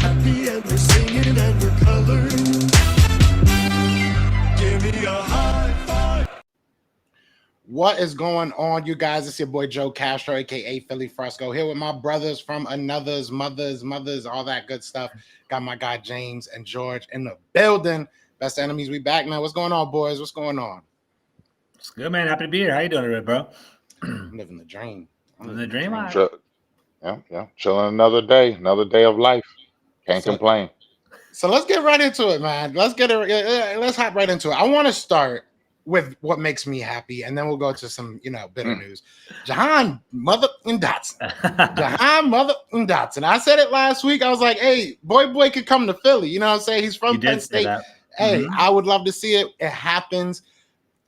happy and we're singing and we're colored. Give me a high five. What is going on, you guys? It's your boy Joe Castro, aka Philly Fresco, here with my brothers from another's, mothers, all that good stuff. Got my guy James and George in the building. Best enemies, we back, man. What's going on, boys? What's going on? It's good, man. Happy to be here. How you doing today, bro? I'm living the dream. The dream. Yeah. Chilling another day of life. Can't complain. So let's get right into it, man. Let's hop right into it. I want to start with what makes me happy, and then we'll go to some, bitter news. Jahan Dotson. Jahan Dotson. I said it last week. I was like, hey, boy could come to Philly. You know what I'm saying? He's from Penn State. Hey, I would love to see it. It happens.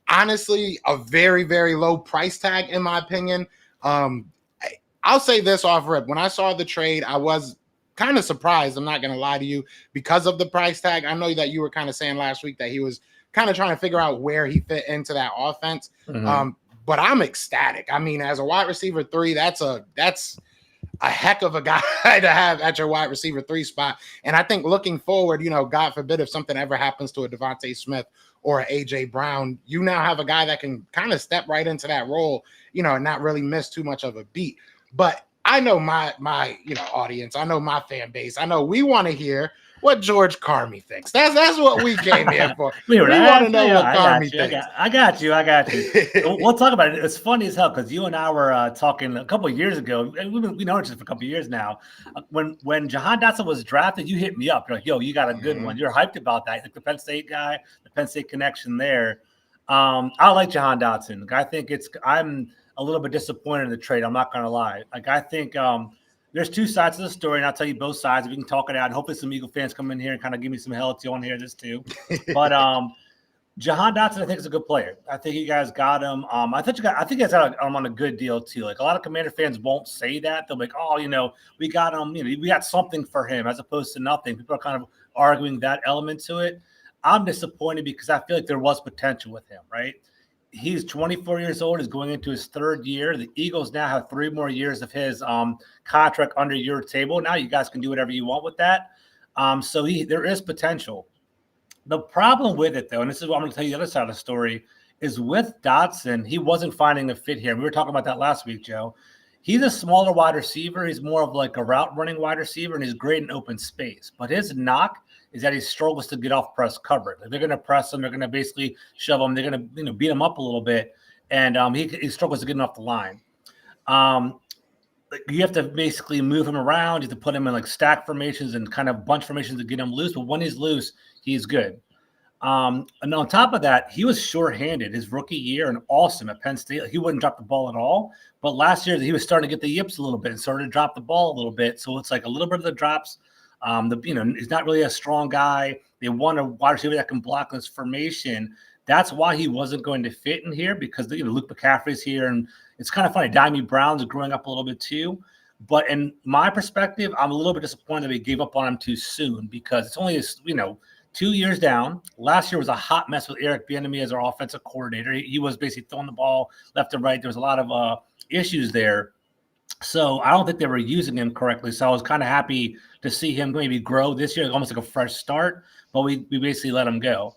Honestly, a very, very low price tag, in my opinion. I'll say this off rip. When I saw the trade, I was kind of surprised. I'm not going to lie to you, because of the price tag. I know that you were kind of saying last week that he was kind of trying to figure out where he fit into that offense. But I'm ecstatic. I mean, as a wide receiver 3, that's a heck of a guy to have at your wide receiver 3 spot. And I think looking forward, God forbid if something ever happens to a Devontae Smith or a AJ Brown, you now have a guy that can kind of step right into that role, and not really miss too much of a beat. But I know my audience, I know my fan base. I know we want to hear what George Carmi thinks. That's what we came here for. we want to know what Carmi thinks. I got you. We'll talk about it. It's funny as hell because you and I were talking a couple of years ago, and we've been known each other for a couple of years now. When Jahan Dotson was drafted, you hit me up. You're like, yo, you got a good one. You're hyped about that. Like the Penn State guy, the Penn State connection there. I like Jahan Dotson. I think I'm a little bit disappointed in the trade. I'm not going to lie. Like, I think there's two sides to the story, and I'll tell you both sides. We can talk it out, and hopefully some Eagle fans come in here and kind of give me some hell if you want to hear this too. But Jahan Dotson, I think, is a good player. I think you guys got him. I think you guys got him on a good deal too. Like, a lot of Commander fans won't say that. They'll be like, oh, we got him. We got something for him as opposed to nothing. People are kind of arguing that element to it. I'm disappointed because I feel like there was potential with him, right? He's 24 years old. He's going into his 3rd year. The Eagles now have 3 more years of his contract under your table. Now you guys can do whatever you want with that. So there is potential. The problem with it, though, and this is what I'm going to tell you the other side of the story, is with Dotson, he wasn't finding a fit here. We were talking about that last week, Joe. He's a smaller wide receiver. He's more of like a route running wide receiver, and he's great in open space. But his knock is that he struggles to get off press coverage. Like, they're going to press him. They're going to basically shove him. They're going to beat him up a little bit, and he struggles to get off the line. You have to basically move him around. You have to put him in like stack formations and kind of bunch formations to get him loose. But when he's loose, he's good. And on top of that, he was shorthanded his rookie year and awesome at Penn State. He wouldn't drop the ball at all. But last year, he was starting to get the yips a little bit and started to drop the ball a little bit. So it's like a little bit of the drops. He's not really a strong guy. They want a wide receiver that can block this formation. That's why he wasn't going to fit in here, because Luke McCaffrey's here, and it's kind of funny. Dimey Brown's growing up a little bit too. But in my perspective, I'm a little bit disappointed that we gave up on him too soon, because it's only 2 years down. Last year was a hot mess with Eric Bieniemy as our offensive coordinator. He was basically throwing the ball left and right. There was a lot of issues there. So I don't think they were using him correctly. So I was kind of happy to see him maybe grow this year, almost like a fresh start. But we basically let him go.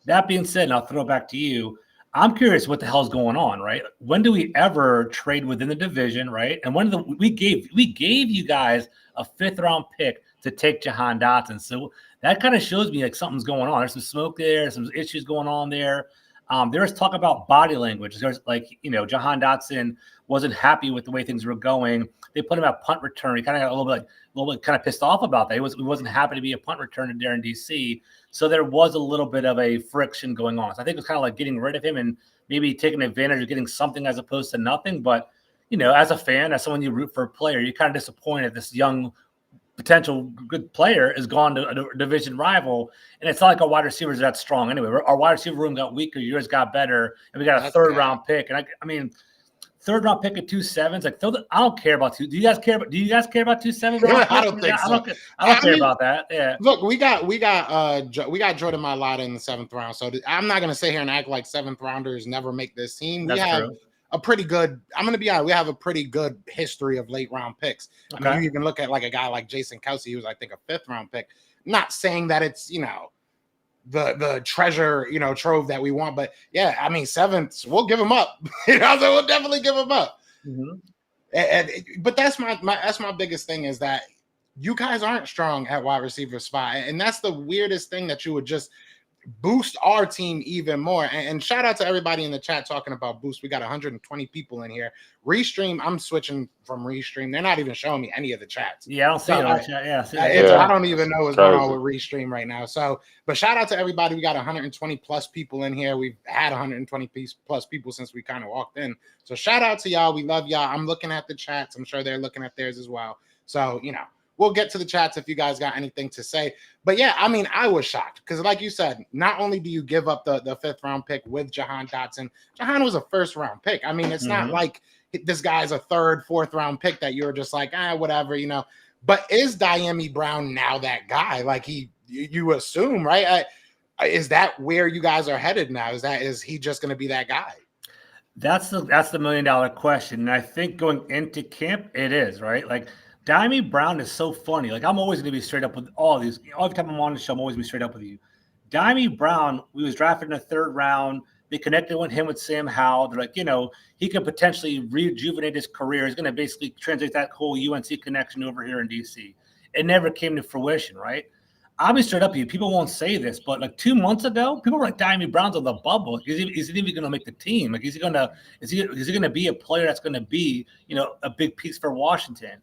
That being said, and I'll throw it back to you, I'm curious what the hell's going on, right? When do we ever trade within the division, right? And we gave you guys a 5th round pick to take Jahan Dotson. So that kind of shows me like something's going on. There's some smoke there, some issues going on there. There was talk about body language. There's Jahan Dotson wasn't happy with the way things were going. They put him at punt return. He kind of got a little bit kind of pissed off about that. He wasn't happy to be a punt returner there in DC. So there was a little bit of a friction going on. So I think it was kind of like getting rid of him and maybe taking advantage of getting something as opposed to nothing. But as a fan, as someone you root for a player, you're kind of disappointed this young potential good player is gone to a division rival, and it's not like our wide receivers are that strong anyway. Our wide receiver room got weaker, yours got better, and we got a 3rd round pick. And I mean, 3rd round pick at 2 7s. Like, I don't care about 2. Do you guys care about 2 7s? I don't think so. I don't care about that. Yeah. Look, we got Jordan Mailata in the 7th round. So I'm not gonna sit here and act like 7th rounders never make this team. That's true. a pretty good. I'm going to be honest. We have a pretty good history of late round picks. I mean, you even look at like a guy like Jason Kelsey, who was I think a 5th round pick. Not saying that it's the treasure trove that we want, but yeah, I mean 7th, we'll give him up. So we'll definitely give him up. But that's my biggest thing is that you guys aren't strong at wide receiver spot, and that's the weirdest thing that you would just boost our team even more. And shout out to everybody in the chat talking about boost. We got 120 people in here. Restream, I'm switching from Restream. They're not even showing me any of the chats. Yeah, I don't see it on the chat. Yeah, I don't even know what's going on with Restream right now. So, but shout out to everybody. We got 120 plus people in here. We've had 120 plus people since we kind of walked in. So shout out to y'all. We love y'all. I'm looking at the chats. I'm sure they're looking at theirs as well. So, we'll get to the chats if you guys got anything to say. But yeah, I mean, I was shocked because, like you said, not only do you give up the 5th round pick with Jahan Dotson, Jahan was a 1st round pick. I mean, it's not like this guy's a 3rd, 4th round pick that you're just like, whatever, But is Diami Brown now that guy? Like you assume, right? Is that where you guys are headed now? Is he just going to be that guy? That's the $1 million question. And I think going into camp, it is, right? Like, Diami Brown is so funny. Like, I'm always going to be straight up with all these. Every time I'm on the show, I'm always going to be straight up with you. Diami Brown, we was drafted in the 3rd round. They connected with him with Sam Howell. They're like, he could potentially rejuvenate his career. He's going to basically translate that whole UNC connection over here in DC. It never came to fruition, right? I'll be straight up with you. People won't say this, but like 2 months ago, people were like, Diami Brown's on the bubble. Is he even going to make the team? Like, is he going to be a player that's going to be, a big piece for Washington?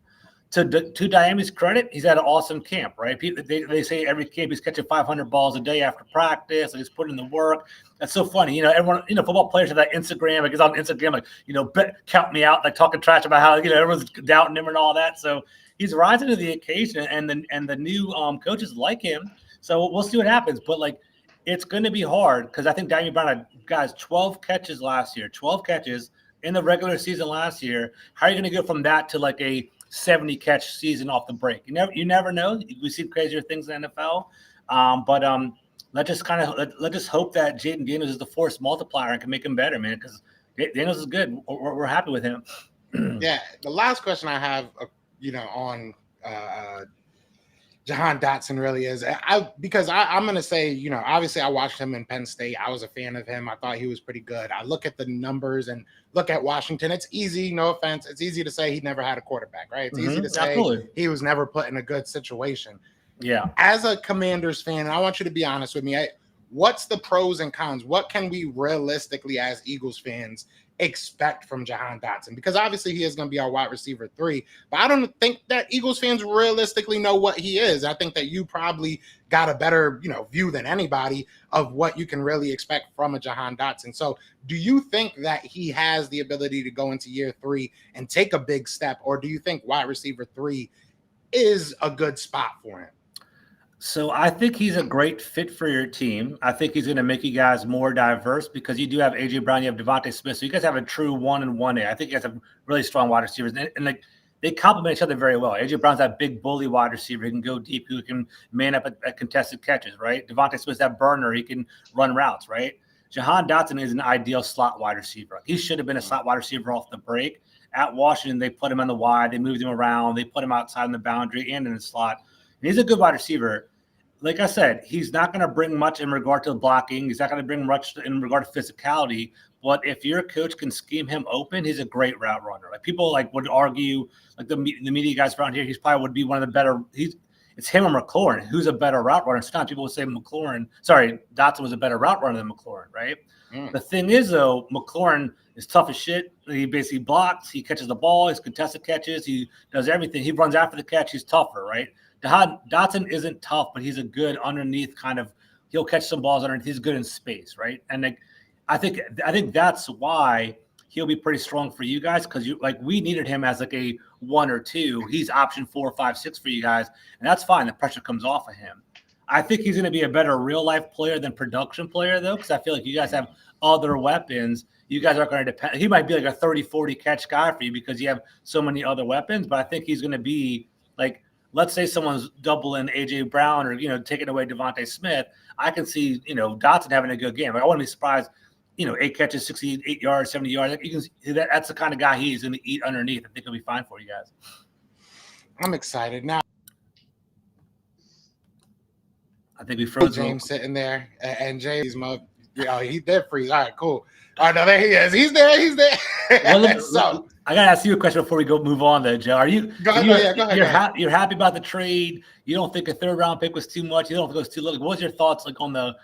To Diami's credit, he's had an awesome camp, right? They say every camp he's catching 500 balls a day after practice. Like, he's putting in the work. That's so funny. Everyone, football players have that Instagram. Like, he's on Instagram, like, count me out, like talking trash about how, everyone's doubting him and all that. So he's rising to the occasion, and the new coaches like him. So we'll see what happens. But like, it's going to be hard because I think Diami Brown had, guys, 12 catches last year, 12 catches in the regular season last year. How are you going to go from that to like a 70 catch season off the break? You never know. We see crazier things in the NFL. But let's just hope that Jaden Daniels is the force multiplier and can make him better, man. Because Daniels is good. We're happy with him. Yeah. The last question I have, on Jahan Dotson really is because I'm going to say, obviously I watched him in Penn State. I was a fan of him. I thought he was pretty good. I look at the numbers and look at Washington. It's easy, no offense. It's easy to say he never had a quarterback, right? It's easy to say he was never put in a good situation. Yeah. As a Commanders fan, and I want you to be honest with me, what's the pros and cons? What can we realistically as Eagles fans expect from Jahan Dotson? Because obviously he is going to be our wide receiver 3, but I don't think that Eagles fans realistically know what he is. I think that you probably got a better, view than anybody of what you can really expect from a Jahan Dotson. So do you think that he has the ability to go into year 3 and take a big step, or do you think wide receiver 3 is a good spot for him? So I think he's a great fit for your team. I think he's going to make you guys more diverse because you do have A.J. Brown, you have Devontae Smith. So you guys have a true 1 and 1A. I think you guys have really strong wide receivers. And like, they complement each other very well. A.J. Brown's that big bully wide receiver. He can go deep. He can man up at contested catches, right? Devontae Smith's that burner. He can run routes, right? Jahan Dotson is an ideal slot wide receiver. He should have been a slot wide receiver off the break. At Washington, they put him on the wide. They moved him around. They put him outside in the boundary and in the slot. And he's a good wide receiver. Like I said, he's not going to bring much in regard to blocking. He's not going to bring much in regard to physicality. But if your coach can scheme him open, he's a great route runner. Like, people would argue, like the media guys around here, he's probably would be one of the better. It's him or McLaurin. Who's a better route runner? Sometimes people would say Dotson was a better route runner than McLaurin, right? The thing is, though, McLaurin is tough as shit. He basically blocks. He catches the ball. He's contested catches. He does everything. He runs after the catch. He's tougher, right? Dotson isn't tough, but he's a good underneath kind of. He'll catch some balls underneath. He's good in space, right? And I think that's why he'll be pretty strong for you guys, because we needed him as like a 1 or 2. He's option 4, 5, 6 for you guys, and that's fine. The pressure comes off of him. I think he's going to be a better real life player than production player, though, because I feel like you guys have other weapons. You guys aren't going to depend. He might be like a 30, 40 catch guy for you because you have so many other weapons, but I think he's going to be like. Let's say someone's doubling A.J. Brown or, taking away Devontae Smith. I can see, Dotson having a good game. I wouldn't be surprised 8 catches, 68 yards, 70 yards. Like, you can see that's the kind of guy he's going to eat underneath. I think he'll be fine for you guys. I'm excited now. I think we froze James sitting there, and James, he did freeze. All right, cool. All right, no, there he is. He's there. Well, So I gotta ask you a question before we move on, though, Joe. Are you? Go ahead. You're happy about the trade? You don't think a 3rd round pick was too much? You don't think it was too little? What was your thoughts like on the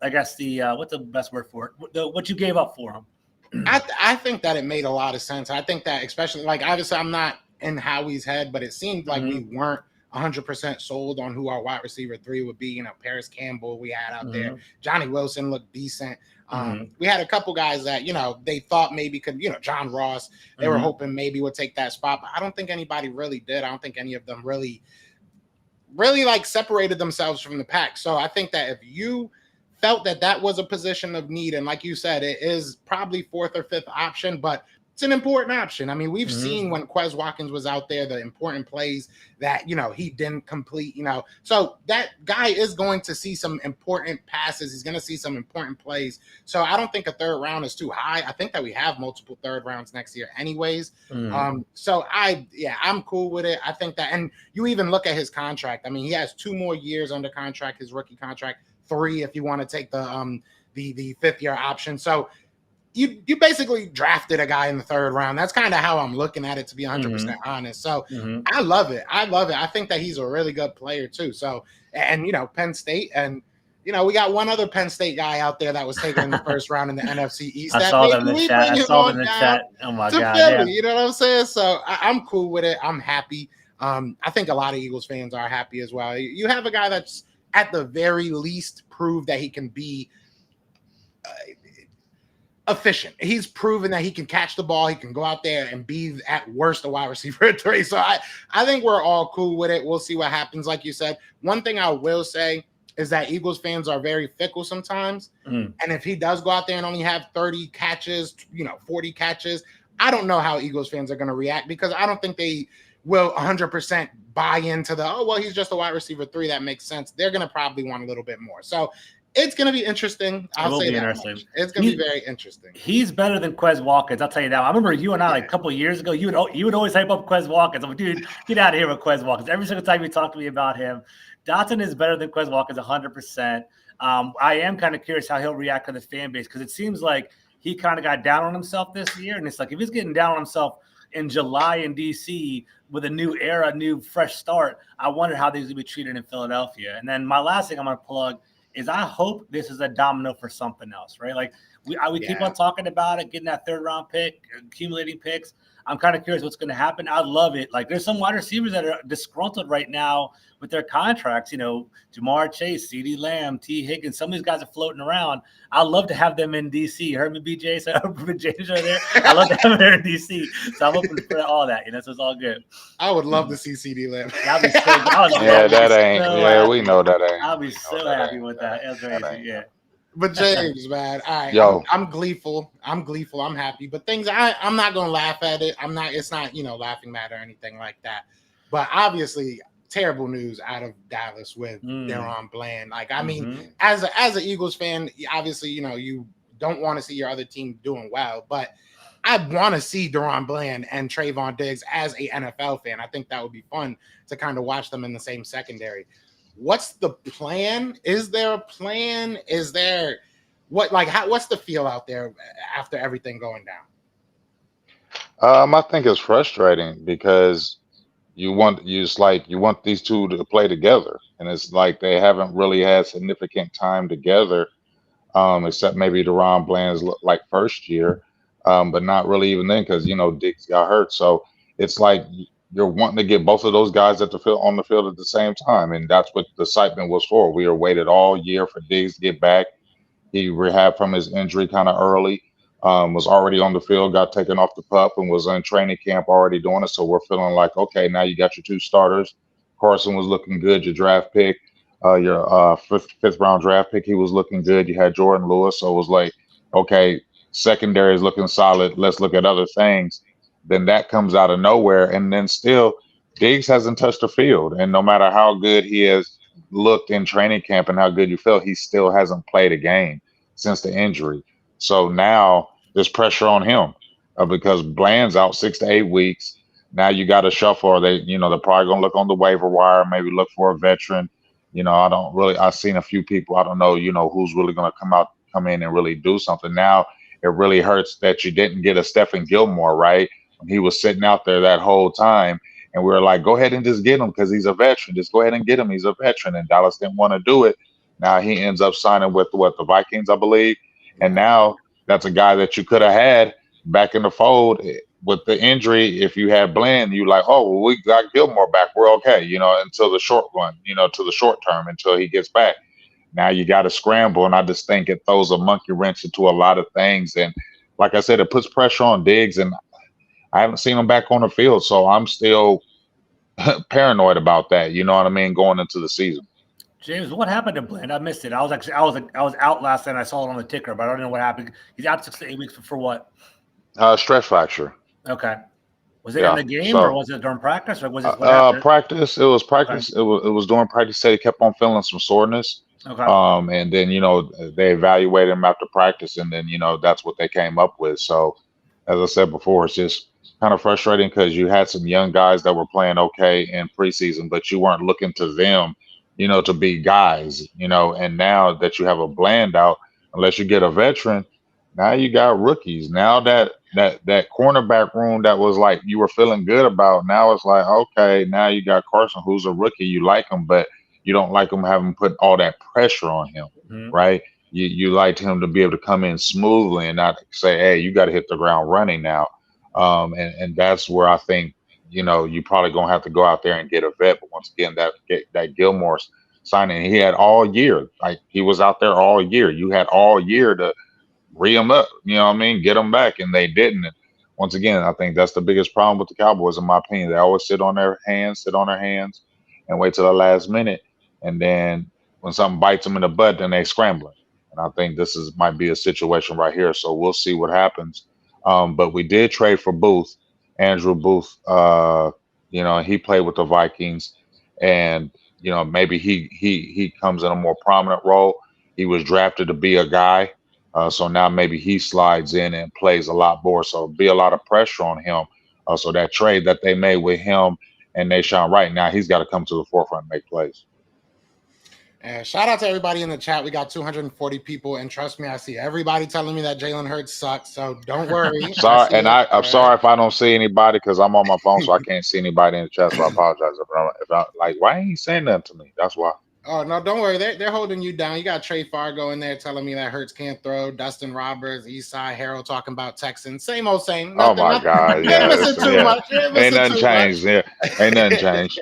I guess what's the best word for it? What you gave up for him? I think that it made a lot of sense. I think that especially like obviously I'm not in Howie's head, but it seemed like we weren't 100% sold on who our wide receiver 3 would be. Paris Campbell we had out there. Johnny Wilson looked decent. We had a couple guys that, they thought maybe could, John Ross, they were hoping maybe would take that spot, but I don't think anybody really did. I don't think any of them really like separated themselves from the pack. So I think that if you felt that was a position of need, and like you said, it is probably 4th or 5th option, but it's an important option. I mean, we've seen when Quez Watkins was out there, the important plays that, he didn't complete, So that guy is going to see some important passes. He's going to see some important plays. So I don't think a 3rd round is too high. I think that we have multiple 3rd rounds next year anyways. So I'm cool with it. I think that, and you even look at his contract. I mean, he has 2 more years under contract, his rookie contract, 3 if you want to take the 5th year option. So you basically drafted a guy in the 3rd round. That's kind of how I'm looking at it, to be 100% honest. So I love it. I think that he's a really good player too. So, and Penn State, and we got one other Penn State guy out there that was taken in the 1st round in the NFC East. I saw them in the chat. Oh my God. Philly, you know what I'm saying? So I'm cool with it. I'm happy. I think a lot of Eagles fans are happy as well. You have a guy that's at the very least proved that he can be efficient. He's proven that he can catch the ball. He can go out there and be at worst a wide receiver 3. So I think we're all cool with it. We'll see what happens. Like you said, one thing I will say is that Eagles fans are very fickle sometimes. And if he does go out there and only have 30 catches, 40 catches, I don't know how Eagles fans are going to react, because I don't think they will 100% buy into he's just a wide receiver 3. That makes sense. They're going to probably want a little bit more. So it's going to be interesting. I'll say that much. It's going to be very interesting. He's better than Quez Watkins. I'll tell you that. I remember you and I like a couple of years ago, you would always hype up Quez Watkins. I'm like, dude, get out of here with Quez Watkins. Every single time you talk to me about him, Dotson is better than Quez Watkins 100%. I am kind of curious how he'll react to the fan base, because it seems like he kind of got down on himself this year. And it's like, if he's getting down on himself in July in DC with a new era, new fresh start, I wonder how these will be treated in Philadelphia. And then my last thing I'm going to plug is I hope this is a domino for something else, right? Like we keep on talking about it, getting that 3rd round pick, accumulating picks. I'm kind of curious what's going to happen. I love it. Like, there's some wide receivers that are disgruntled right now with their contracts. Jamar Chase, CeeDee Lamb, T. Higgins. Some of these guys are floating around. I'd love to have them in DC. You heard me, BJ? So James right there. I love to have them there in DC. So I'm open for all that. So it's all good. I would love to see CeeDee Lamb. I'll be so. We know that ain't. I'll be so happy with that. That's crazy. Yeah. But James, man, all right, I'm gleeful. I'm happy. But I'm not gonna laugh at it. It's not laughing matter or anything like that. But obviously, terrible news out of Dallas with Deron Bland. Like, I mean, as an Eagles fan, obviously, you don't want to see your other team doing well, but I want to see Deron Bland and Trayvon Diggs as a NFL fan. I think that would be fun to kind of watch them in the same secondary. What's the plan? Is there a plan? Is there what's the feel out there after everything going down? I think it's frustrating because you want these two to play together, and it's like they haven't really had significant time together, except maybe Deron Bland's like 1st year, but not really even then, because Diggs got hurt. So it's like you're wanting to get both of those guys on the field at the same time, and that's what the excitement was for. We were waited all year for Diggs to get back. He rehabbed from his injury kind of early, was already on the field, got taken off the pup, and was in training camp already doing it. So we're feeling like, okay, now you got your 2 starters. Carson was looking good, your draft pick, your fifth round draft pick. He was looking good. You had Jordan Lewis, so it was like, okay, secondary is looking solid. Let's look at other things. Then that comes out of nowhere, and then still Diggs hasn't touched the field. And no matter how good he has looked in training camp and how good you feel, he still hasn't played a game since the injury. So now there's pressure on him because Bland's out 6 to 8 weeks. Now you got to shuffle. Or they're probably gonna look on the waiver wire, maybe look for a veteran. I don't really. I've seen a few people. I don't know. Who's really gonna come in and really do something. Now it really hurts that you didn't get a Stephen Gilmore, right? He was sitting out there that whole time, and we were like, go ahead and just get him because he's a veteran. Just go ahead and get him. He's a veteran, and Dallas didn't want to do it. Now he ends up signing with the Vikings, I believe, and now that's a guy that you could have had back in the fold with the injury. If you had Bland, you like, oh, well, we got Gilmore back. We're okay, until the short run, to the short term until he gets back. Now you got to scramble, and I just think it throws a monkey wrench into a lot of things. And like I said, it puts pressure on Diggs, and I haven't seen him back on the field, so I'm still paranoid about that. You know what I mean? Going into the season. James, what happened to Bland? I missed it. I was out last night. I saw it on the ticker, but I don't know what happened. He's out 6 to 8 weeks for what? Stress fracture. Okay. Was it in the game or was it during practice or was it practice? It was practice. Okay. It was during practice. He kept on feeling some soreness. Okay. And then they evaluated him after practice, and then that's what they came up with. So, as I said before, it's just kind of frustrating because you had some young guys that were playing okay in preseason, but you weren't looking to them, to be guys, and now that you have a Bland out, unless you get a veteran, now you got rookies. Now that cornerback room that was like you were feeling good about, now it's like, okay, now you got Carson, who's a rookie. You like him, but you don't like him having put all that pressure on him, right? You liked him to be able to come in smoothly and not say, hey, you got to hit the ground running now. And that's where I think, you probably going to have to go out there and get a vet. But once again, that Gilmore signing, he had all year. Like, he was out there all year. You had all year to re him up, get him back, and they didn't. And once again, I think that's the biggest problem with the Cowboys, in my opinion. They always sit on their hands, and wait till the last minute. And then when something bites them in the butt, then they scrambling. And I think this might be a situation right here. So we'll see what happens. But we did trade for Booth, Andrew Booth. He played with the Vikings, and maybe he comes in a more prominent role. He was drafted to be a guy, so now maybe he slides in and plays a lot more. So it'll be a lot of pressure on him. So that trade that they made with him and Nashawn Wright, now he's got to come to the forefront and make plays. Shout out to everybody in the chat. We got 240 people, and trust me, I see everybody telling me that Jalen Hurts sucks. So don't worry. Sorry, and I'm sorry if I don't see anybody because I'm on my phone, so I can't see anybody in the chat. So I apologize if I like. Why ain't he saying that to me? That's why. Oh no, don't worry. They're holding you down. You got Trey Fargo in there telling me that Hurts can't throw. Dustin Roberts, Eastside Harold talking about Texans. Same old same. Nothing, oh my God! Yeah, missing too much. Ain't nothing changed. Yeah, ain't nothing changed.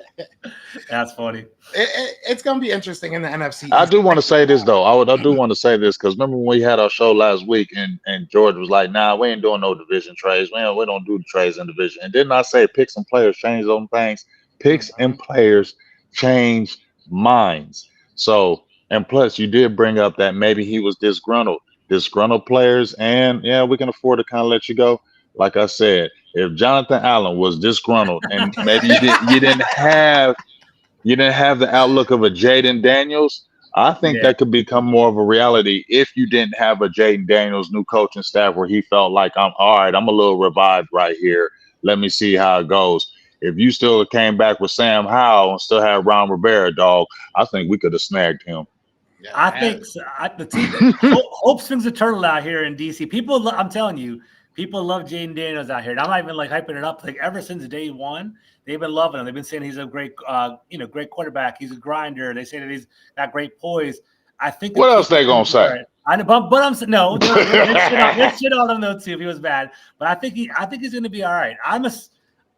That's funny. It's gonna be interesting in the NFC. I do want to say this though. I do want to say this because remember when we had our show last week and George was like, "Nah, we ain't doing no division trades. We don't do the trades in division." And didn't I say picks and players change those things? Picks and players change minds. So, and plus you did bring up that maybe he was disgruntled players, and yeah, we can afford to kind of let you go. Like I said, if Jonathan Allen was disgruntled and maybe you didn't have the outlook of a Jaden Daniels, I think that could become more of a reality if you didn't have a Jaden Daniels new coaching staff where he felt like, I'm a little revived right here. Let me see how it goes. If you still came back with Sam Howell and still had Ron Rivera, dog, I think we could have snagged him. Yeah, I think so. The team hope swings a turtle out here in DC. People, I'm telling you, people love Jaden Daniels out here. And I'm not even like hyping it up. Like ever since day one, they've been loving him. They've been saying he's a great, great quarterback. He's a grinder. They say that he's got great poise. I think. What else they gonna say? I know, but I'm saying no. There's shit on him though too. If he was bad, but I think he's going to be all right.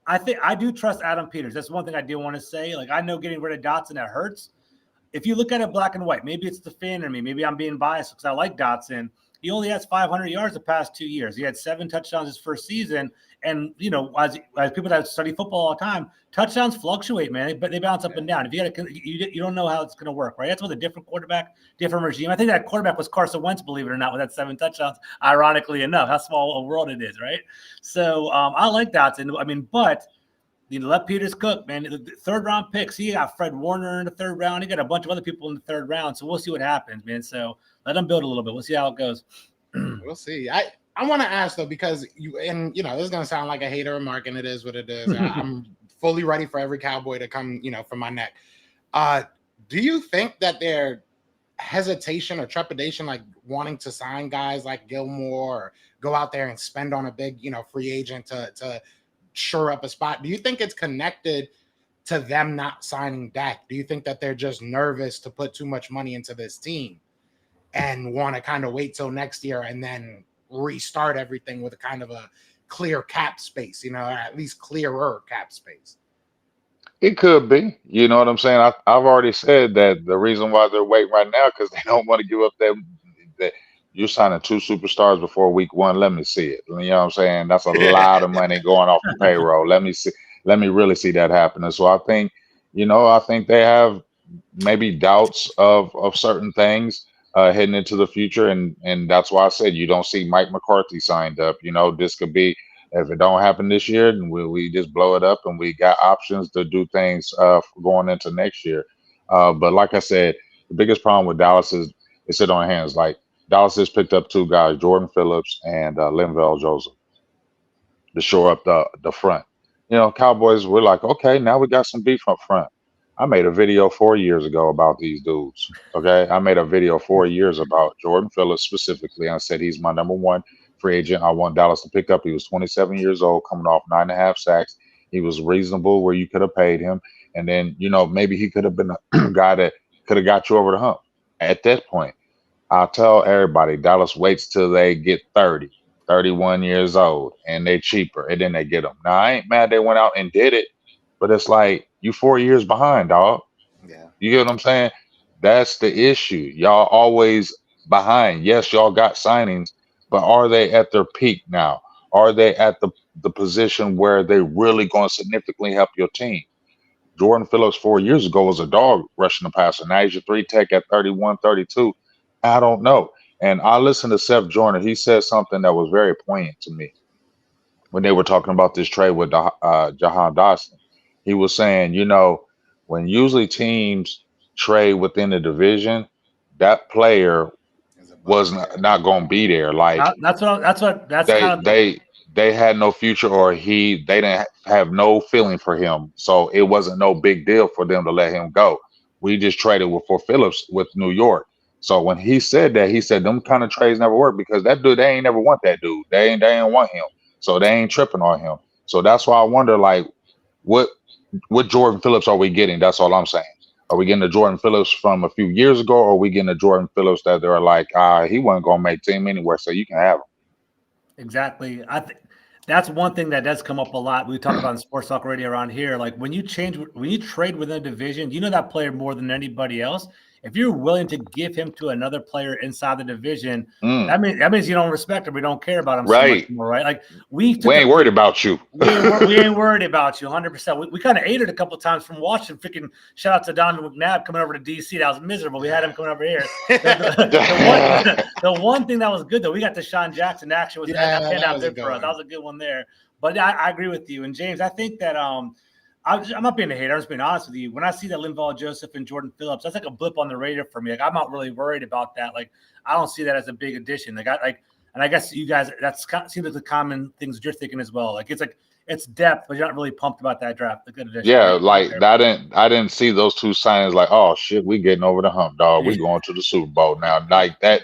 I do trust Adam Peters. That's one thing I do want to say. Like, I know getting rid of Dotson, that hurts. If you look at it black and white, maybe it's the fan in me. Maybe I'm being biased because I like Dotson. He only has 500 yards the past 2 years. He had 7 touchdowns his first season. And, as people that study football all the time, touchdowns fluctuate, man. But they bounce up and down. If you don't know how it's going to work, right? That's with a different quarterback, different regime. I think that quarterback was Carson Wentz, believe it or not, with that 7 touchdowns, ironically enough. How small a world it is, right? So I like Dotson. I mean, but let Peters cook, man. The third-round picks, he got Fred Warner in the third round. He got a bunch of other people in the third round. So we'll see what happens, man. So let him build a little bit. We'll see how it goes. We'll see. I want to ask though, because this is gonna sound like a hater remark, and it is what it is. I'm fully ready for every Cowboy to come, from my neck. Do you think that their hesitation or trepidation, like wanting to sign guys like Gilmore or go out there and spend on a big, free agent to shore up a spot, do you think it's connected to them not signing Dak? Do you think that they're just nervous to put too much money into this team and want to kind of wait till next year and then restart everything with a kind of a clear cap space, at least clearer cap space? It could be. You know what I'm saying? I've already said that the reason why they're waiting right now because they don't want to give up that you're signing two superstars before week one. Let me see it. You know what I'm saying? That's a lot of money going off the payroll. Let me see. Let me really see that happening. So I think they have maybe doubts of certain things heading into the future, and that's why I said you don't see Mike McCarthy signed up. This could be if it don't happen this year, then we just blow it up, and we got options to do things going into next year. But like I said, the biggest problem with Dallas is they sit on hands. Like Dallas has picked up two guys, Jordan Phillips and Linval Joseph, to shore up the front. Cowboys were like, okay, now we got some beef up front. I made a video 4 years ago about these dudes. Okay. I made a video 4 years about Jordan Phillips specifically. I said he's my number one free agent. I want Dallas to pick up. He was 27 years old, coming off 9.5 sacks. He was reasonable where you could have paid him. And then, maybe he could have been a guy that could have got you over the hump. At that point, I'll tell everybody Dallas waits till they get 30, 31 years old, and they're cheaper, and then they get them. Now, I ain't mad they went out and did it, but it's like you 4 years behind, dog. Yeah. You get what I'm saying? That's the issue. Y'all always behind. Yes, y'all got signings, but are they at their peak now? Are they at the position where they really going to significantly help your team? Jordan Phillips 4 years ago was a dog rushing the passer. Now he's your three tech at 31, 32. I don't know. And I listened to Seth Joyner. He said something that was very poignant to me when they were talking about this trade with Jahan Dotson. He was saying, when usually teams trade within the division, that player Is a was bust. not going to be there. Like That's they kind of they they had no future, or they didn't have no feeling for him, so it wasn't no big deal for them to let him go. We just traded for Phillips with New York. So when he said that, he said them kind of trades never work because that dude, they ain't never want that dude. They ain't want him, so they ain't tripping on him. So that's why I wonder, like, what what Jordan Phillips are we getting? That's all I'm saying. Are we getting the Jordan Phillips from a few years ago, or are we getting the Jordan Phillips that they're like, he wasn't gonna make team anywhere, so you can have him? Exactly. I think that's one thing that does come up a lot. We talk about in sports talk radio around here. Like when you trade within a division, you know that player more than anybody else. If you're willing to give him to another player inside the division, Mm, that means you don't respect him. We don't care about him so much right. more, right? Like we We took ain't worried about you. we ain't worried about you 100%. We kind of ate it a couple of times from Washington. Freaking shout out to Donovan McNabb coming over to DC. That was miserable. We had him coming over here. The one thing that was good though, we got Deshaun Jackson action was that panned out good for us. That was a good one there. But I agree with you. And James, I think that I'm not being a hater. I'm just being honest with you. When I see that Linval Joseph and Jordan Phillips, that's like a blip on the radar for me. Like I'm not really worried about that. Like I don't see that as a big addition. And I guess you guys, seems like the common things you're thinking as well. Like it's depth, but you're not really pumped about that draft. The good addition. Yeah, Right? like I didn't see those two signings like, oh shit, we getting over the hump, dog. We going to the Super Bowl now. Like that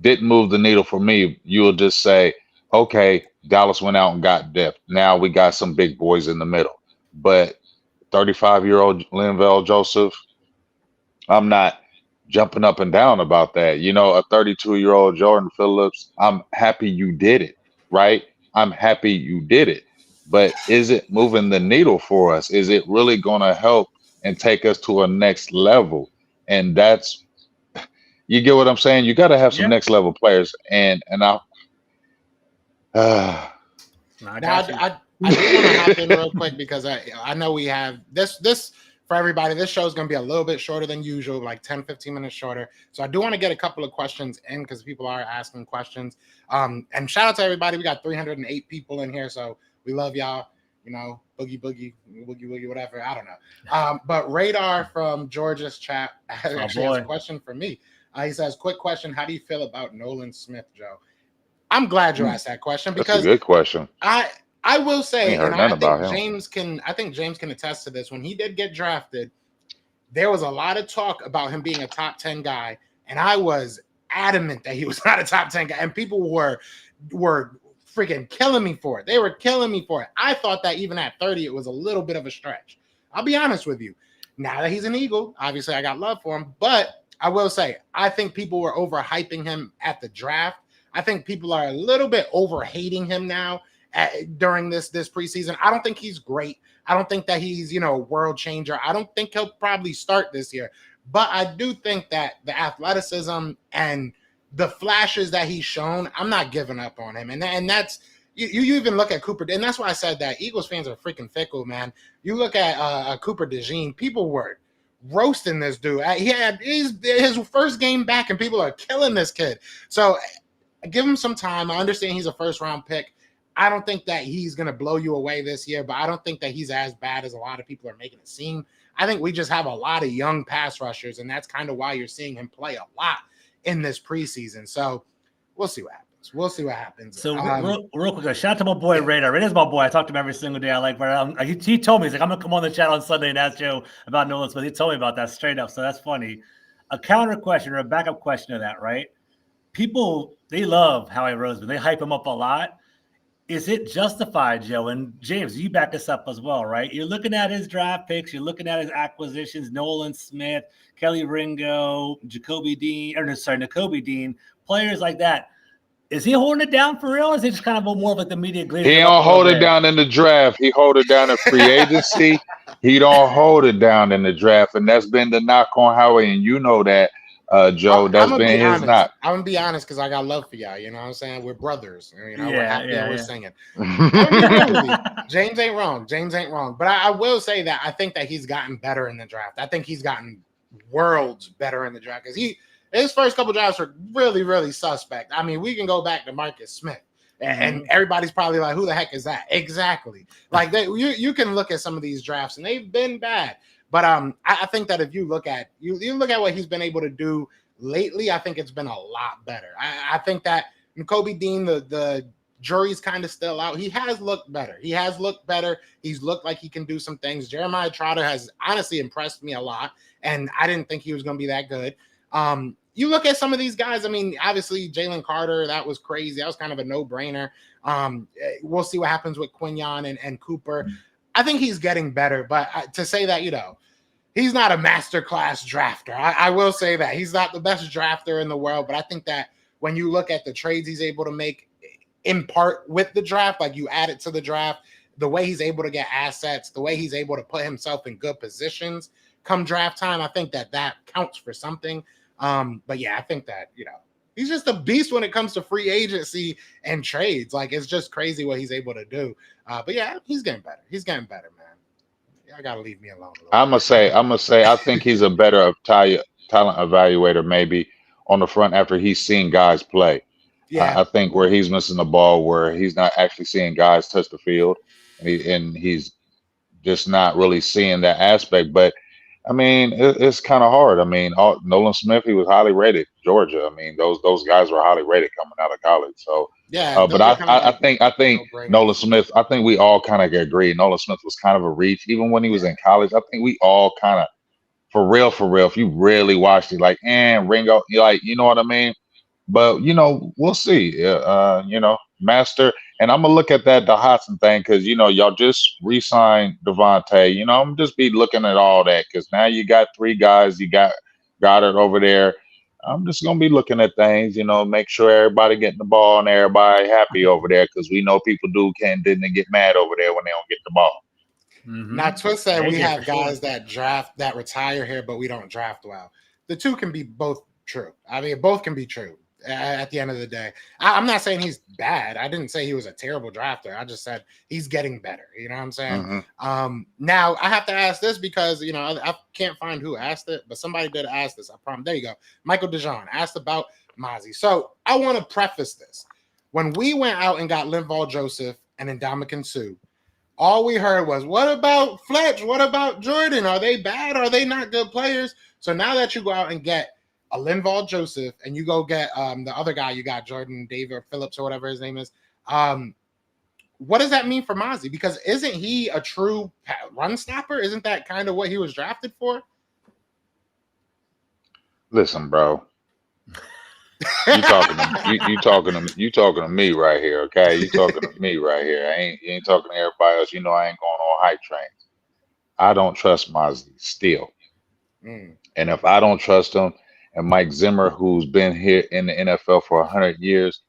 didn't move the needle for me. You'll just say, okay, Dallas went out and got depth. Now we got some big boys in the middle. But 35-year-old Linval Joseph, I'm not jumping up and down about that. A 32-year-old Jordan Phillips, I'm happy you did it, right? I'm happy you did it. But is it moving the needle for us? Is it really going to help and take us to a next level? And that's, you get what I'm saying? You got to have some Yeah. next level players. And I, No, I Now, got you. I do want to hop in real quick because I know we have this for everybody. This show is going to be a little bit shorter than usual, like 10, 15 minutes shorter. So I do want to get a couple of questions in because people are asking questions. And shout out to everybody. We got 308 people in here, so we love y'all. Boogie, whatever. I don't know. But Radar from Georgia's chat actually has a question for me. He says, quick question. How do you feel about Nolan Smith, Joe? I'm glad you asked that question That's a because good question. I will I say, ain't heard and nothing I think about him. James can attest to this. When he did get drafted, there was a lot of talk about him being a top 10 guy, and I was adamant that he was not a top 10 guy, and people were freaking killing me for it. They were killing me for it. I thought that even at 30, it was a little bit of a stretch. I'll be honest with you. Now that he's an Eagle, obviously I got love for him, but I will say, I think people were overhyping him at the draft. I think people are a little bit over hating him now during this preseason. I don't think he's great. I don't think that he's, world changer. I don't think he'll probably start this year. But I do think that the athleticism and the flashes that he's shown, I'm not giving up on him. And that's you even look at Cooper, and that's why I said that Eagles fans are freaking fickle, man. You look at Cooper DeJean, people were roasting this dude. He had his first game back, and people are killing this kid. So give him some time. I understand he's a first-round pick. I don't think that he's going to blow you away this year, but I don't think that he's as bad as a lot of people are making it seem. I think we just have a lot of young pass rushers, and that's kind of why you're seeing him play a lot in this preseason. So we'll see what happens. We'll see what happens. So real quick, shout out to my boy Radar. Radar is my boy. I talk to him every single day. I like, but he told me, he's like, I'm gonna come on the channel on Sunday and ask Joe about Nolan Smith. He told me about that straight up. So that's funny. A counter question or a backup question to that, right? People, they love Howie Roseman. They hype him up a lot. Is it justified, Joe? And James, you back this up as well, right? You're looking at his draft picks. You're looking at his acquisitions, Nolan Smith, Kelly Ringo, Nakobe Dean, players like that. Is he holding it down for real? Or is it just kind of more of like the media glazing? He don't hold it down in the draft. He hold it down in free agency. He don't hold it down in the draft. And that's been the knock on Howie. And you know that, Joe. That's been his knock. I'm going to be honest because I got love for y'all. You know what I'm saying? We're brothers. We're happy and we're singing. James ain't wrong. But I will say that I think that he's gotten better in the draft. I think he's gotten worlds better in the draft because his first couple drafts were really, really suspect. I mean, we can go back to Marcus Smith, and everybody's probably like, "Who the heck is that?" Exactly. Like you can look at some of these drafts, and they've been bad. But I think that if you look at what he's been able to do lately, I think it's been a lot better. I think that Nakobe Dean, the jury's kind of still out. He has looked better. He's looked like he can do some things. Jeremiah Trotter has honestly impressed me a lot, and I didn't think he was going to be that good. You look at some of these guys. I mean, obviously Jalen Carter, that was crazy. That was kind of a no-brainer. We'll see what happens with Quinyon and Cooper. I think he's getting better, but to say that, he's not a masterclass drafter. I will say that he's not the best drafter in the world, but I think that when you look at the trades he's able to make in part with the draft, like you add it to the draft, the way he's able to get assets, the way he's able to put himself in good positions come draft time, I think that counts for something. But yeah, I think that, he's just a beast when it comes to free agency and trades. Like, it's just crazy what he's able to do. But yeah, he's getting better. Man. I gotta leave me alone. I'm gonna say, I think he's a better talent evaluator maybe on the front after he's seen guys play. Yeah, I think where he's missing the ball, where he's not actually seeing guys touch the field, and he's just not really seeing that aspect. But I mean, it's kind of hard. I mean, Nolan Smith, he was highly rated. Georgia. I mean, those guys were highly rated coming out of college. So yeah. But I think Nolan Smith. I think we all kind of agree. Nolan Smith was kind of a reach, even when he was in college. I think we all kind of, for real. If you really watched it, like, Ringo, you know what I mean. But we'll see. Master. And I'm gonna look at the Hodson thing because y'all just re-signed Devontae. I'm just be looking at all that because now you got three guys. You got Goddard over there. I'm just gonna be looking at things. Make sure everybody getting the ball and everybody happy over there because we know people didn't get mad over there when they don't get the ball. Now, Twist said we have guys that retire here, but we don't draft well. The two can be both true. I mean, both can be true. At the end of the day, I'm not saying he's bad. I didn't say he was a terrible drafter. I just said he's getting better. You know what I'm saying? Now I have to ask this because I can't find who asked it, but somebody did ask this. I promise. There you go. Michael DeJean asked about Mozzie. So I want to preface this. When we went out and got Linval Joseph and Ndamukong Suh, all we heard was, "What about Fletch? What about Jordan? Are they bad? Are they not good players?" So now that you go out and get a Linval Joseph, and you go get the other guy you got, Jordan David Phillips or whatever his name is. What does that mean for Mozzie? Because isn't he a true run stopper? Isn't that kind of what he was drafted for? Listen, bro. You talking to me right here, okay? You talking to me right here. You ain't talking to everybody else. You know I ain't going on hype trains. I don't trust Mozzie still. And if I don't trust him, and Mike Zimmer, who's been here in the NFL for 100 years,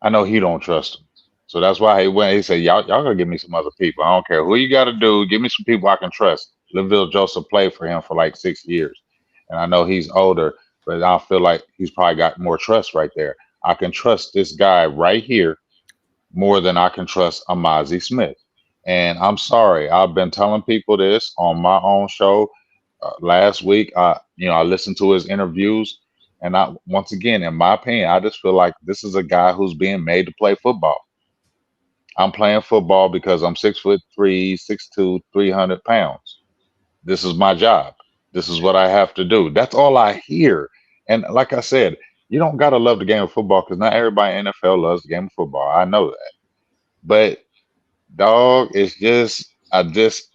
I know he don't trust him. So that's why he said, y'all gotta give me some other people. I don't care who you gotta do, give me some people I can trust. Linval Joseph played for him for like 6 years. And I know he's older, but I feel like he's probably got more trust right there. I can trust this guy right here more than I can trust Mozzie Smith. And I'm sorry, I've been telling people this on my own show. Last week, I listened to his interviews, and once again, in my opinion, I just feel like this is a guy who's being made to play football. I'm playing football because I'm 6'3", 6'2", 300 pounds. This is my job. This is what I have to do. That's all I hear. And like I said, you don't gotta love the game of football because not everybody in NFL loves the game of football. I know that, but dog, it's just I just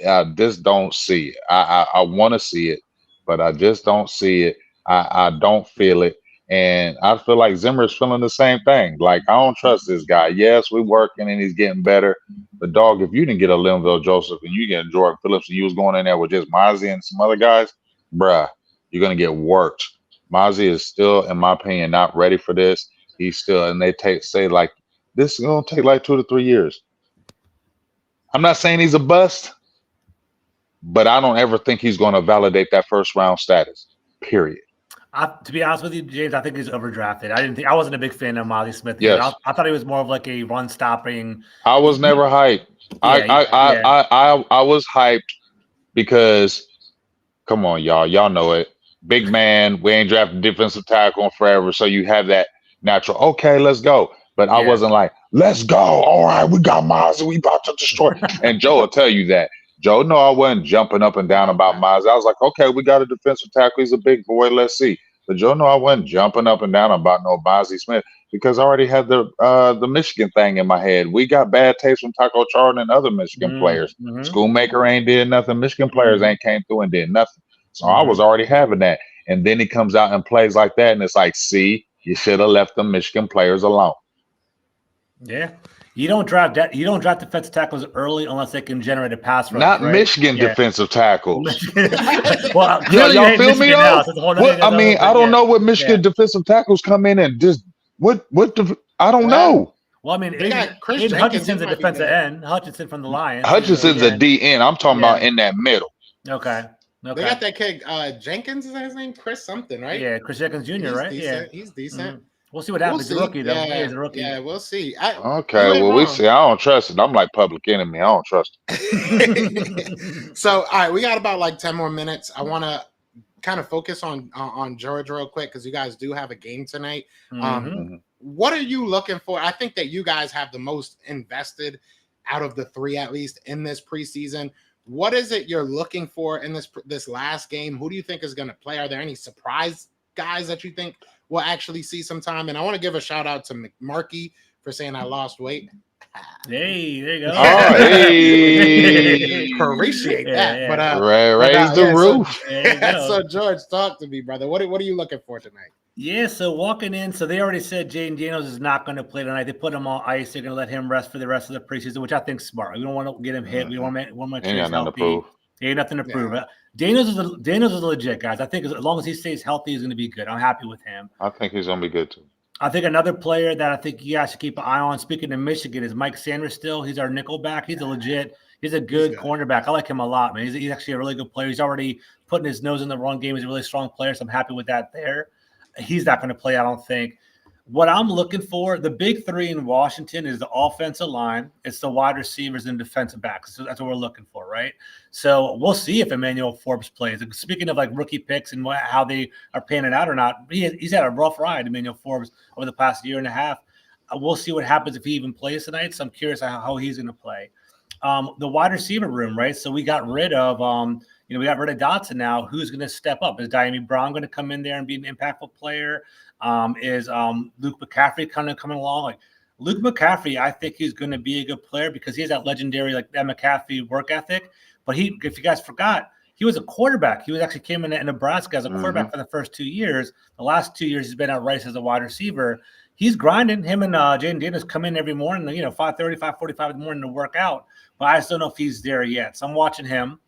don't see it. I want to see it, but I just don't see it. I don't feel it, and I feel like Zimmer is feeling the same thing. Like I don't trust this guy. Yes, we're working and he's getting better, but dog, if you didn't get a Linval Joseph and you get Jordan Phillips and you was going in there with just Mozzie and some other guys, bruh, you're gonna get worked. Mozzie is still, in my opinion, not ready for this. He's still, and they say like this is gonna take like 2 to 3 years. I'm not saying he's a bust, but I don't ever think he's going to validate that first round status. Period. To be honest with you, James, I think he's overdrafted. I wasn't a big fan of Mozzie Smith. Yes. I thought he was more of like a run stopping. I was never hyped. I was hyped because, come on, y'all know it. Big man, we ain't drafted defensive tackle in forever, so you have that natural. Okay, let's go. But I wasn't like, let's go. All right, we got Mozzie. We about to destroy. And Joe will tell you that. Joe, no, I wasn't jumping up and down about Mozzie. I was like, okay, we got a defensive tackle. He's a big boy. Let's see. But Joe, no, I wasn't jumping up and down about no Mozzie Smith because I already had the Michigan thing in my head. We got bad taste from Taco Charlton and other Michigan players. Schoolmaker ain't did nothing. Michigan players ain't came through and did nothing. So I was already having that. And then he comes out and plays like that. And it's like, see, you should have left the Michigan players alone. Yeah, you don't draft defensive tackles early unless they can generate a pass rush. Not right? Michigan defensive tackles. Well, y'all feel me though? I don't know what Michigan defensive tackles come in and just I don't know. Well, I mean, Chris Hutchinson's a defensive end. Hutchinson from the Lions. Hutchinson's a D end. I'm talking about in that middle. Okay. They got that kid Jenkins. Is that his name? Chris something, right? Yeah, Chris Jenkins Jr. Right? Decent. Yeah, he's decent. We'll see what happens. He's a rookie, though. Yeah, he's a rookie. Yeah, we'll see. We see. I don't trust it. I'm like Public Enemy. I don't trust it. So, all right, we got about like 10 more minutes. I want to kind of focus on George real quick because you guys do have a game tonight. What are you looking for? I think that you guys have the most invested out of the three, at least in this preseason. What is it you're looking for in this last game? Who do you think is going to play? Are there any surprise guys that you think we'll actually see some time? And I want to give a shout out to McMarkey for saying I lost weight. Hey, there you go. Oh, hey. Appreciate that. Yeah. But raise the roof. So George, talk to me, brother. What are you looking for tonight? Yeah, so walking in, so they already said Jaden Daniels is not going to play tonight. They put him on ice. They're going to let him rest for the rest of the preseason, which I think is smart. We don't want to get him hit. We want to make sure he's healthy. He ain't nothing to prove. Daniels is legit, guys. I think as long as he stays healthy, he's going to be good. I'm happy with him. I think he's going to be good, too. I think another player that I think you guys should keep an eye on, speaking of Michigan, is Mike Sanders still. He's our nickel back. He's a good cornerback. I like him a lot, man. He's actually a really good player. He's already putting his nose in the run game. He's a really strong player, so I'm happy with that there. He's not going to play, I don't think. What I'm looking for, the big three in Washington is the offensive line, it's the wide receivers and defensive backs. So that's what we're looking for, right? So we'll see if Emmanuel Forbes plays. Speaking of like rookie picks and how they are panning out or not, he's had a rough ride, Emmanuel Forbes, over the past year and a half. We'll see what happens if he even plays tonight. So I'm curious how he's going to play. The wide receiver room, right? So we got rid of we got rid of Dotson now. Who's going to step up? Is Diami Brown going to come in there and be an impactful player? Is Luke McCaffrey coming along? Like Luke McCaffrey, I think he's going to be a good player because he has that legendary that McCaffrey work ethic. But if you guys forgot, he was a quarterback. He actually came in Nebraska as a quarterback for the first 2 years. The last 2 years he's been at Rice as a wide receiver. He's grinding. Him and Jaden Daniels come in every morning, 5:30, 5:45 in the morning to work out. But I just don't know if he's there yet. So I'm watching him.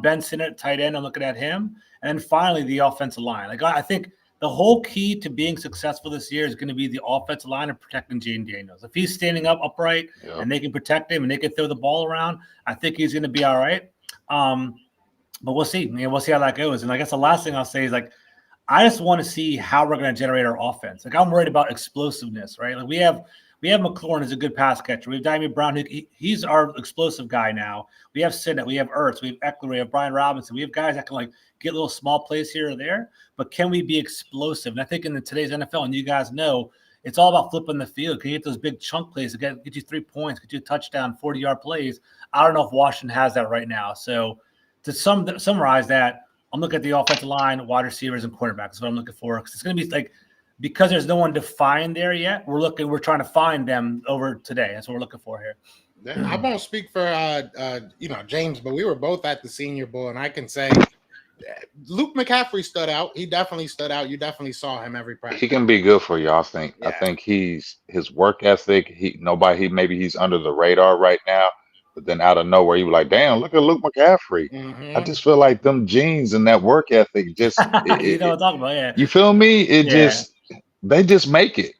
Ben Sinnott, tight end, I'm looking at him. And then finally the offensive line. I think the whole key to being successful this year is going to be the offensive line and protecting Jaden Daniels. If he's standing up upright and they can protect him and they can throw the ball around, I think he's going to be all right. But we'll see. We'll see how that goes. And I guess the last thing I'll say is I just want to see how we're going to generate our offense. I'm worried about explosiveness, right? We have McLaurin as a good pass catcher. We have Diami Brown. He's our explosive guy now. We have Sinnott. We have Ertz. We have Eckler. We have Brian Robinson. We have guys that can get little small plays here or there. But can we be explosive? And I think in today's NFL, and you guys know, it's all about flipping the field. Can you get those big chunk plays to get you 3 points, get you a touchdown, 40-yard plays? I don't know if Washington has that right now. So to summarize that, I'm looking at the offensive line, wide receivers, and quarterbacks. That's what I'm looking for. Because it's going to be because there's no one defined there yet. We're trying to find them over today. That's what we're looking for here. I won't speak for James, but we were both at the Senior Bowl, and I can say Luke McCaffrey stood out. He definitely stood out. You definitely saw him every practice. He can be good for you, I think. Yeah. I think his work ethic. Maybe he's under the radar right now. But then out of nowhere, you were like, damn, look at Luke McCaffrey. I just feel like them genes and that work ethic just you know what I'm talking about, yeah. You feel me? They just make it.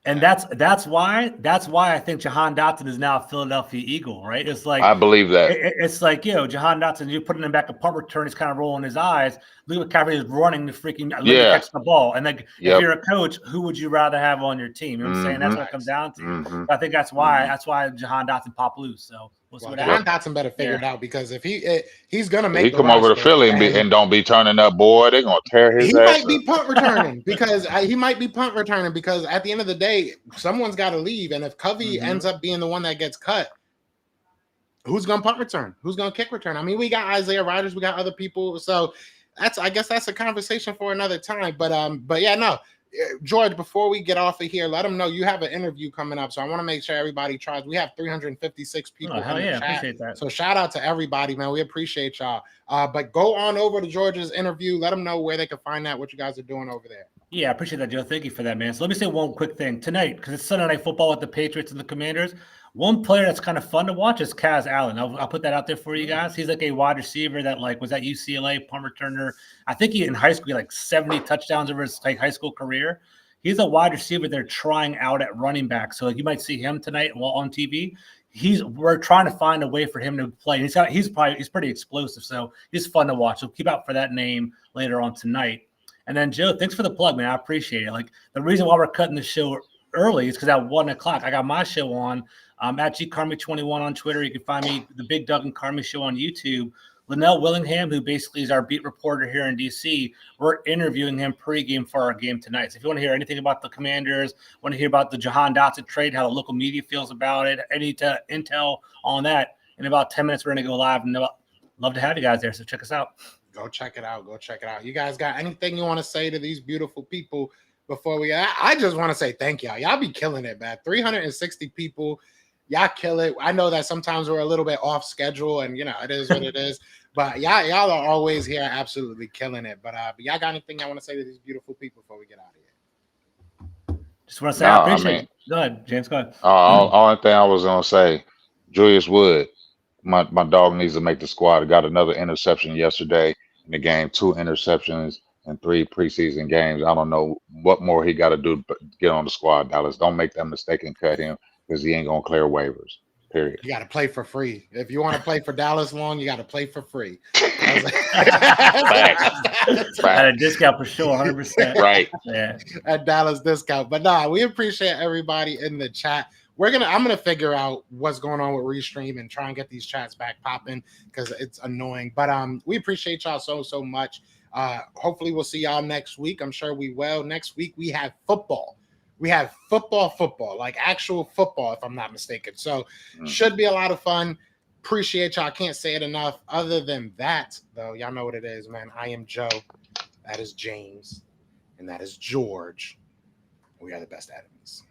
And that's why I think Jahan Dotson is now a Philadelphia Eagle, right? It's I believe that. It's Jahan Dotson, you're putting him back a punt return, he's kind of rolling his eyes. Luke McCaffrey is running the freaking catch the ball. And if you're a coach, who would you rather have on your team? You know what I'm saying? That's what it comes down to. I think that's why Jahan Dotson popped loose. So Jahan Dotson better figure it out, because if he's gonna make he come over to Philly and don't be turning up, boy, they're gonna tear his ass up. He might be punt returning because at the end of the day, someone's got to leave, and if Covey ends up being the one that gets cut, who's gonna punt return? Who's gonna kick return? I mean, we got Isaiah Rodgers, we got other people, so I guess that's a conversation for another time. But yeah, no. George, before we get off of here, let them know you have an interview coming up. So I want to make sure everybody tries. We have 356 people in the chat. Appreciate that. So shout out to everybody, man. We appreciate y'all. But go on over to George's interview. Let them know where they can find that, what you guys are doing over there. Yeah, I appreciate that, Joe. Thank you for that, man. So let me say one quick thing. Tonight, because it's Sunday Night Football with the Patriots and the Commanders, one player that's kind of fun to watch is Kaz Allen. I'll put that out there for you guys. He's a wide receiver that was at UCLA, punt returner. I think he in high school he 70 touchdowns over his high school career. He's a wide receiver they're trying out at running back. So you might see him tonight on TV. We're trying to find a way for him to play. He's pretty explosive. So he's fun to watch. So keep out for that name later on tonight. And then Joe, thanks for the plug, man. I appreciate it. The reason why we're cutting the show early is because at 1:00 I got my show on. At GCarmy21 on Twitter. You can find me, the Big Doug and Carmy Show on YouTube. Linnell Willingham, who basically is our beat reporter here in DC, we're interviewing him pregame for our game tonight. So if you want to hear anything about the Commanders, want to hear about the Jahan Dotson trade, how the local media feels about it, any intel on that, in about 10 minutes, we're going to go live. And love to have you guys there. So check us out. Go check it out. You guys got anything you want to say to these beautiful people before we – I just want to say thank y'all. Y'all be killing it, man. 360 people. Y'all kill it. I know that sometimes we're a little bit off schedule, and it is what it is. But y'all are always here, absolutely killing it. But y'all got anything I want to say to these beautiful people before we get out of here? Just want to say I appreciate it. Go ahead, James. Go ahead. Only thing I was gonna say, Julius Wood, my dog needs to make the squad. He got another interception yesterday in the game, 2 interceptions in 3 preseason games. I don't know what more he got to do but get on the squad. Dallas, don't make that mistake and cut him, because he ain't gonna clear waivers. Period. You got to play for free. If you want to play for Dallas long, you got to play for free. At a discount for sure, 100%. Right. Yeah. At Dallas discount. But we appreciate everybody in the chat. I'm gonna figure out what's going on with Restream and try and get these chats back popping, because it's annoying. But we appreciate y'all so much. Hopefully we'll see y'all next week. I'm sure we will. Next week we have football. We have football, like actual football, if I'm not mistaken. So should be a lot of fun. Appreciate y'all. I can't say it enough. Other than that, though, y'all know what it is, man. I am Joe. That is James. And that is George. We are the best enemies.